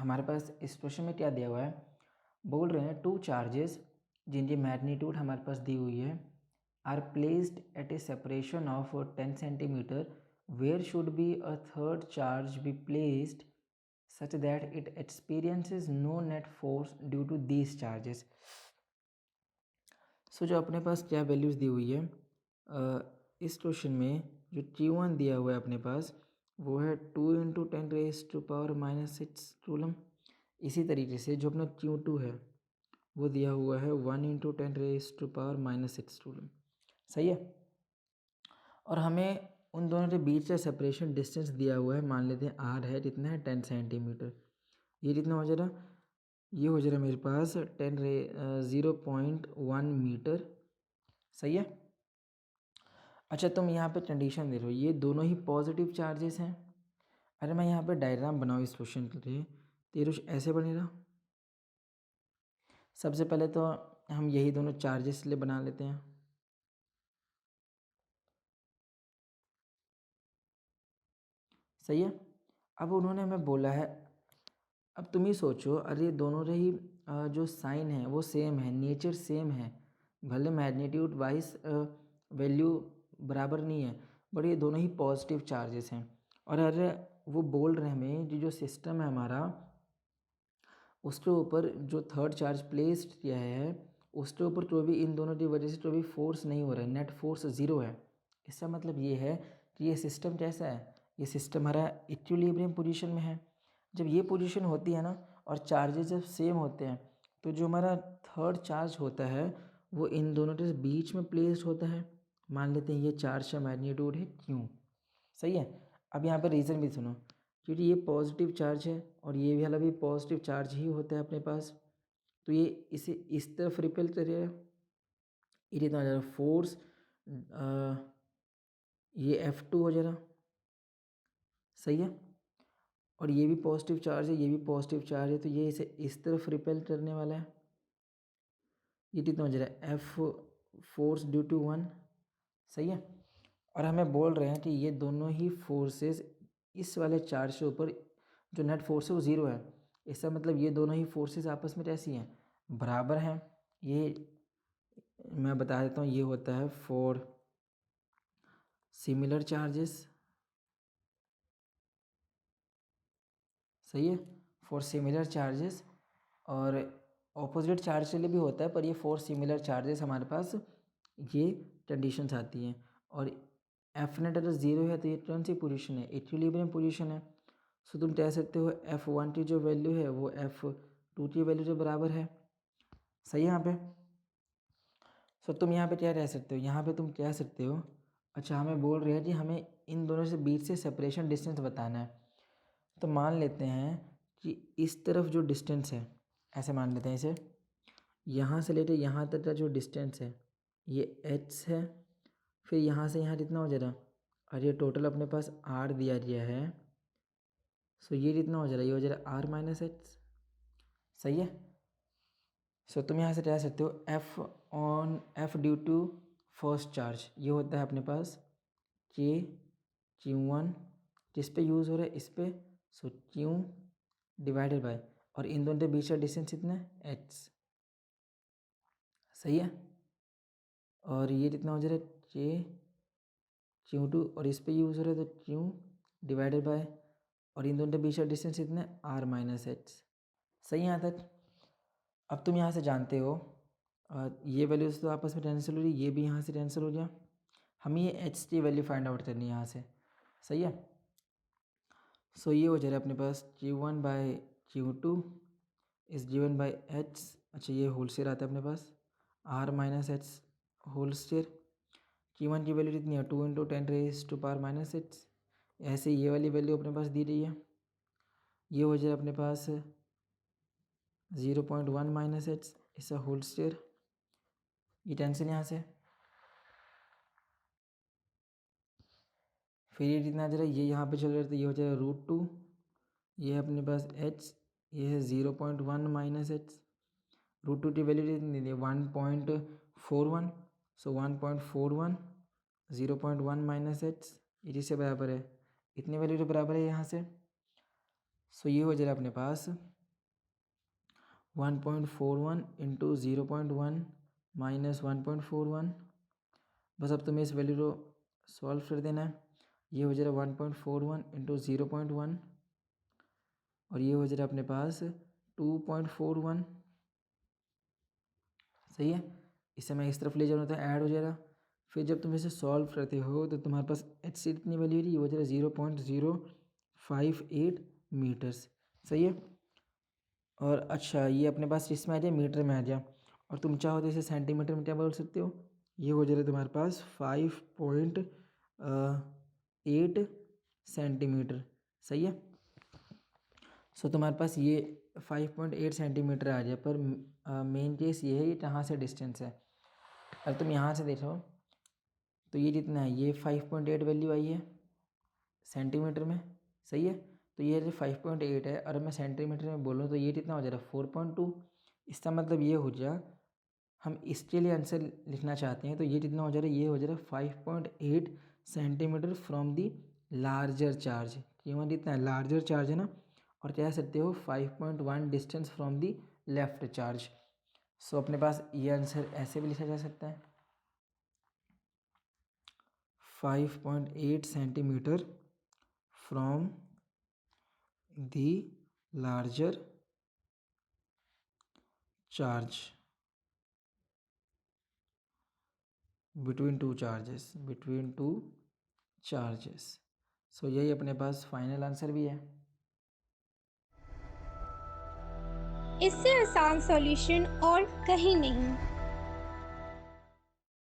हमारे पास इस क्वेश्चन में क्या दिया हुआ है, बोल रहे हैं टू चार्जेस जिनकी मैग्नीट्यूड हमारे पास दी हुई है are placed at a separation of 10 centimetre, where should be a third charge be placed such that it experiences no net force due to these charges. So जो अपने पास क्या वैल्यूज़ दी हुई है इस क्वेश्चन में जो Q1 दिया हुआ है अपने पास वो है 2 × 10⁻⁻6 कूलम। इसी तरीके से जो अपना Q2 है वो दिया हुआ है 1 × 10⁻⁻6 कूलम। सही है। और हमें उन दोनों के बीच का सेपरेशन डिस्टेंस दिया हुआ है, मान लेते हैं R है, कितना है 10 सेंटीमीटर। ये कितना हो जा रहा, ये हो जा रहा मेरे पास 0.1 मीटर। सही है। अच्छा तुम यहाँ पे कंडीशन दे रहे हो, ये दोनों ही पॉजिटिव चार्जेस हैं। अरे मैं यहाँ पे डायग्राम बनाऊँ इस क्वेश्चन के लिए तो ये कुछ ऐसे बनेगा। सबसे पहले तो हम यही दोनों चार्जेस लिए बना लेते हैं। सही है। अब उन्होंने हमें बोला है, अब तुम ही सोचो, अरे दोनों के ही जो साइन है वो सेम है, नेचर सेम है, भले मैग्नीट्यूड वाइज वैल्यू बराबर नहीं है, बट ये दोनों ही पॉजिटिव चार्जेस हैं। और अरे वो बोल रहे हैं हमें कि जो सिस्टम है हमारा उसके ऊपर जो थर्ड चार्ज प्लेस्ड किया है उसके ऊपर तो भी इन दोनों की वजह से तो भी फोर्स नहीं हो रहा है, नेट फोर्स ज़ीरो है। इसका मतलब ये है कि ये सिस्टम कैसा है, ये सिस्टम हमारा इक्विलिब्रियम पोजीशन में है। जब ये पोजीशन होती है ना और चार्जेस जब सेम होते हैं तो जो हमारा थर्ड चार्ज होता है वो इन दोनों के बीच में प्लेस्ड होता है। मान लेते हैं ये चार्ज का मैग्नीट्यूड है क्यों। सही है। अब यहाँ पर रीज़न भी सुनो, क्योंकि ये पॉजिटिव चार्ज है और ये भी वाला भी पॉजिटिव चार्ज ही होता है अपने पास, तो ये इसे इस तरफ रिपेल करेगा। ये कितना हो जाएगा फोर्स, ये F2 हो जाएगा। सही है। और ये भी पॉजिटिव चार्ज है, ये भी पॉजिटिव चार्ज है, तो ये इसे इस तरफ रिपेल करने वाला है। ये कितना हो जाएगा F फोर्स ड्यू टू 1। सही है। और हमें बोल रहे हैं कि ये दोनों ही फोर्सेस इस वाले चार्ज के ऊपर जो नेट फोर्स है वो ज़ीरो है। इसका मतलब ये दोनों ही फोर्सेस आपस में कैसी हैं, बराबर हैं। ये मैं बता देता हूँ, ये होता है फॉर सिमिलर चार्जेस। सही है, फॉर सिमिलर चार्जेस। और ऑपोजिट चार्ज के लिए भी होता है, पर ये फॉर सिमिलर चार्जेस हमारे पास ये कंडीशंस आती हैं। और एफ नेट अगर ज़ीरो है तो ये कौन सी पोजीशन है, इक्विलिब्रियम पोजीशन है। सो तुम कह सकते हो F1 की जो वैल्यू है वो F2 की वैल्यू के बराबर है। सही है यहाँ पे। सो तुम यहाँ पे क्या कह सकते हो, यहाँ पे तुम कह सकते हो, अच्छा हमें बोल रहे हैं कि हमें इन दोनों से बीच से सेपरेशन डिस्टेंस बताना है। तो मान लेते हैं कि इस तरफ जो डिस्टेंस है, ऐसे मान लेते हैं इसे, यहाँ से लेकर यहाँ तक का जो डिस्टेंस है ये h है। फिर यहाँ से यहाँ कितना हो जा रहा, और ये टोटल अपने पास r दिया गया है। सो ये कितना हो जा रहा है, ये हो जा रहा है r-h। सही है। सो तुम यहाँ से कह सकते हो F due to first charge ये होता है अपने पास Q1, किस पे यूज़ हो रहा है, इस पे। सो Q डिवाइडेड बाय, और इन दोनों के बीच का डिस्टेंस कितना है h। सही है। और ये कितना हो जा रहा है Q2, और इस पे यूज़ हो रहा है तो Q डिवाइडेड बाय, और इन दोनों के बीच का डिस्टेंस कितना है r-h। सही है यहाँ तक। अब तुम यहाँ से जानते हो ये वैल्यूज तो आपस में कैंसिल हो रही, ये भी यहाँ से कैंसिल हो गया। हमें ये h की वैल्यू फाइंड आउट करनी है यहाँ से। सही है। सो ये हो जा रहा है अपने पास Q1/Q2 is given by h। अच्छा ये होल स्क्वायर आता है अपने पास r-h होल स्क्वायर। Q1 की वैल्यू कितनी है 2 × 10⁻⁻6। ऐसे ये वाली वैल्यू अपने पास दी रही है, ये हो जाए अपने पास 0.1 - इसका होल स्क्वायर। ये टेंशन यहाँ से, फिर ये कितना आ जा रहा है, ये यहाँ पे चल रहा है तो ये हो जाएगा √2। ये है अपने पास h, ये है 0.1 - h। √2 की वैल्यू कितनी दी है 1.41। सो 1.41 0.1 - h ये किससे बराबर है, इतनी वैल्यू के बराबर है यहाँ से। सो ये हो जाएगा अपने पास 1.41 इंटू 0.1 माइनस 1.41। बस अब तुम्हें इस वैल्यू को सॉल्व कर देना है। ये हो जाएगा 1.41 इंटू 0.1 और ये हो जाएगा अपने पास 2.41। सही है। इसे मैं इस तरफ ले जाऊँ तो ऐड हो जाएगा। फिर जब तुम इसे सॉल्व करते हो तो तुम्हारे पास एच सी कितनी वैल्यू है, ये हो जाएगा 0.058 मीटर्स। सही है। और अच्छा ये अपने पास इसमें आ जाए, मीटर में आ जाए, और तुम चाहो तो इसे सेंटीमीटर में क्या बोल सकते हो, ये हो जाएगा तुम्हारे पास 5.8 सेंटीमीटर। सही है। सो तुम्हारे पास ये 5.8 सेंटीमीटर आ जाए, पर मेन केस ये है ये कहाँ से डिस्टेंस है। अगर तुम यहाँ से देखो तो ये जितना है, ये 5.8 वैल्यू आई है सेंटीमीटर में। सही है। तो ये जो 5.8 है, और मैं सेंटीमीटर में बोलूँ तो ये कितना हो जाएगा 4.2। इसका मतलब ये हो जाए, हम इसके लिए आंसर लिखना चाहते हैं तो ये कितना हो जाएगा, ये हो जाएगा 5.8 centimetre from the larger charge. क्यों जितना लार्जर चार्ज है ना, और कह सकते हो 5.1 distance from the left charge. So अपने पास ये आंसर ऐसे भी लिखा जा सकता है 5.8 centimetre from the larger charge between two charges. So यही अपने पास फाइनल आंसर भी है। इससे आसान सॉल्यूशन और कहीं नहीं।